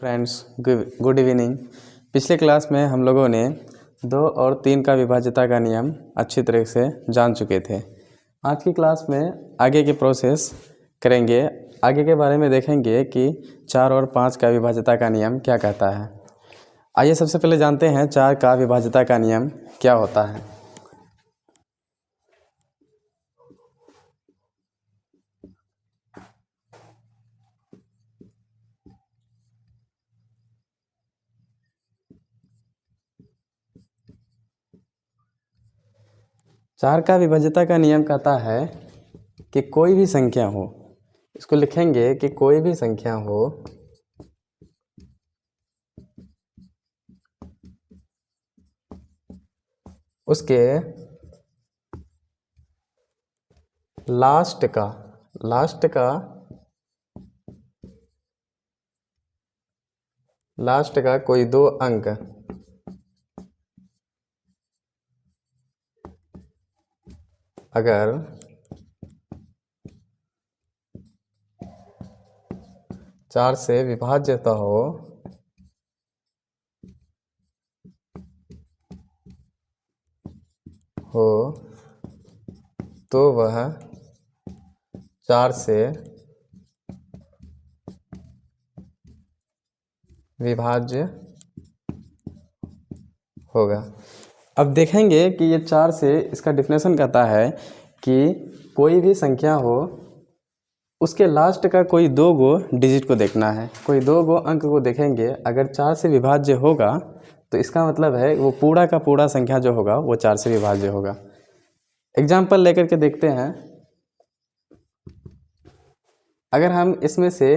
Friends, good evening. पिछले class में हम लोगों ने 2 और 3 का विभाज्यता का नियम अच्छी तरह से जान चुके थे। आज की क्लास में आगे की प्रोसेस करेंगे। आगे के बारे में देखेंगे कि 4 और 5 का विभाज्यता का नियम क्या कहता है। आइए सबसे पहले जानते हैं 4 का विभाज्यता का नियम क्या होता है। चार का विभाज्यता का नियम कहता है कि कोई भी संख्या हो, इसको लिखेंगे कि कोई भी संख्या हो उसके लास्ट का कोई 2 अंक अगर 4 से विभाज्यता हो तो वह 4 से विभाज्य होगा। अब देखेंगे कि ये 4 से इसका डिफिनेशन कहता है कि कोई भी संख्या हो उसके लास्ट का कोई 2 गो डिजिट को देखना है। कोई 2 गो अंक को देखेंगे, अगर 4 से विभाज्य होगा तो इसका मतलब है वो पूरा का पूरा संख्या जो होगा वो 4 से विभाज्य होगा। एग्जाम्पल लेकर के देखते हैं। अगर हम इसमें से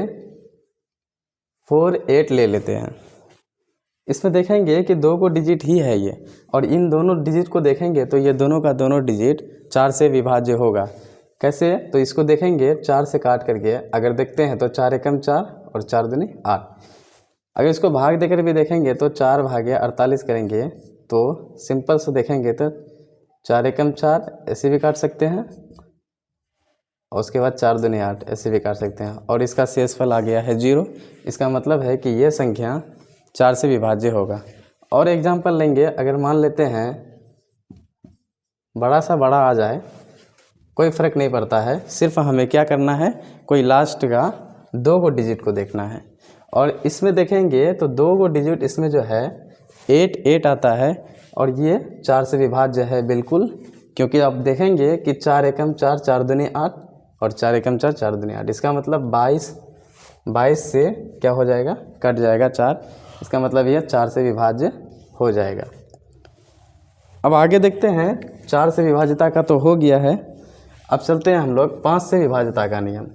4, 8 ले लेते हैं, इसमें देखेंगे कि 2 को डिजिट ही है ये, और इन दोनों डिजिट को देखेंगे तो ये दोनों का दोनों डिजिट 4 से विभाज्य होगा। कैसे? तो इसको देखेंगे 4 से काट करके अगर देखते हैं तो 4 एकम 4 और 4 दूनी 8। अगर इसको भाग देकर भी देखेंगे तो 4 भागे 48 करेंगे तो सिंपल से देखेंगे तो 4 एकम 4 ऐसे भी काट सकते हैं और उसके बाद 4 दूनी 8 ऐसे भी काट सकते हैं, और इसका शेषफल आ गया है 0। इसका मतलब है कि ये संख्या 4 से विभाज्य होगा। और एग्जाम्पल लेंगे, अगर मान लेते हैं बड़ा सा बड़ा आ जाए, कोई फ़र्क नहीं पड़ता है, सिर्फ हमें क्या करना है, कोई लास्ट का 2 गो डिजिट को देखना है। और इसमें देखेंगे तो 2 गो डिजिट इसमें जो है 8 आता है, और ये 4 से विभाज्य है बिल्कुल, क्योंकि आप देखेंगे कि 4 एकम 4 4 दूनी 8 और 4 एकम 4 4 दूनी 8। इसका मतलब 22 से क्या हो जाएगा, कट जाएगा 4। इसका मतलब ये 4 से विभाज्य हो जाएगा। अब आगे देखते हैं, 4 से विभाज्यता का तो हो गया है। अब चलते हैं हम लोग 5 से विभाज्यता का नियम।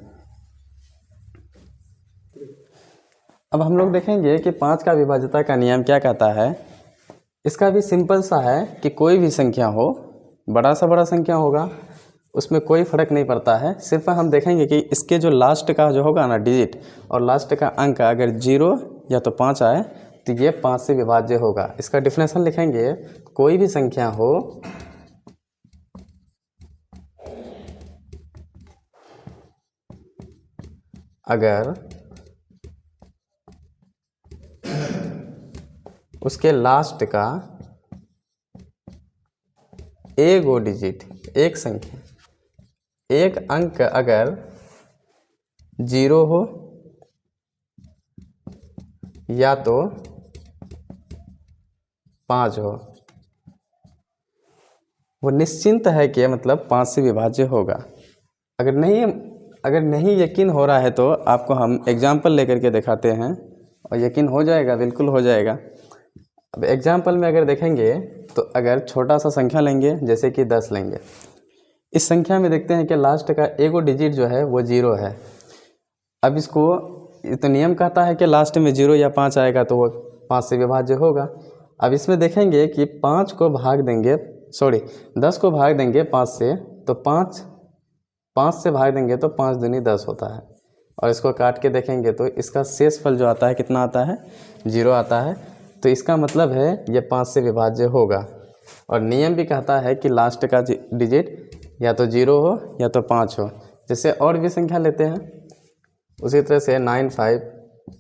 अब हम लोग देखेंगे कि 5 का विभाज्यता का नियम क्या कहता है। इसका भी सिंपल सा है कि कोई भी संख्या हो, बड़ा सा बड़ा संख्या होगा, उसमें कोई फ़र्क नहीं पड़ता है। सिर्फ हम देखेंगे कि इसके जो लास्ट का जो होगा ना डिजिट और लास्ट का अंक अगर 0 या तो 5 आए तो ये 5 से विभाज्य होगा। इसका डिफिनेशन लिखेंगे, कोई भी संख्या हो अगर उसके लास्ट का एक गो डिजिट, एक संख्या, एक अंक अगर 0 हो या तो 5 हो, वो निश्चिंत है कि मतलब 5 से विभाज्य होगा। अगर नहीं यकीन हो रहा है तो आपको हम एग्जाम्पल लेकर के दिखाते हैं और यकीन हो जाएगा, बिल्कुल हो जाएगा। अब एग्जाम्पल में अगर देखेंगे तो अगर छोटा सा संख्या लेंगे, जैसे कि 10 लेंगे, इस संख्या में देखते हैं कि लास्ट का एगो डिजिट जो है वो 0 है। अब इसको तो नियम कहता है कि लास्ट में 0 या 5 आएगा तो वो 5 से विभाज्य होगा। अब इसमें देखेंगे कि 10 को भाग देंगे 5 से, तो 5 से भाग देंगे तो 5 दूनी 10 होता है, और इसको काट के देखेंगे तो इसका शेषफल जो आता है कितना आता है, 0 आता है। तो इसका मतलब है ये 5 से विभाज्य होगा। और नियम भी कहता है कि लास्ट का डिजिट या तो 0 हो या तो 5 हो। जैसे और भी संख्या लेते हैं, उसी तरह से 9, 5,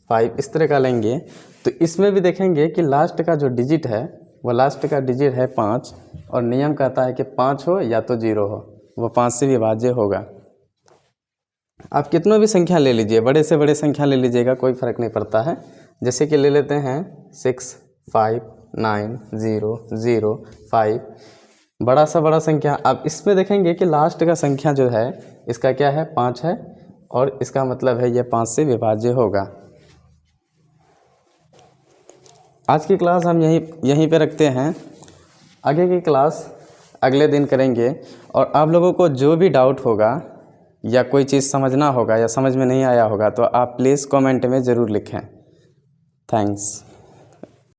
5 इस तरह का लेंगे तो इसमें भी देखेंगे कि लास्ट का जो डिजिट है वो लास्ट का डिजिट है 5 और नियम कहता है कि 5 हो या तो 0 हो, वो 5 से विभाज्य होगा। आप कितनों भी संख्या ले लीजिए, बड़े से बड़े संख्या ले लीजिएगा, कोई फ़र्क नहीं पड़ता है। जैसे कि ले लेते हैं 6 5 9 0 0 5, बड़ा सा बड़ा संख्या। आप इसमें देखेंगे कि लास्ट का संख्या जो है इसका क्या है 5 है और इसका मतलब है ये 5 से विभाज्य होगा। आज की क्लास हम यहीं पे रखते हैं, आगे की क्लास अगले दिन करेंगे। और आप लोगों को जो भी डाउट होगा या कोई चीज़ समझना होगा या समझ में नहीं आया होगा तो आप प्लीज़ कमेंट में ज़रूर लिखें। थैंक्स।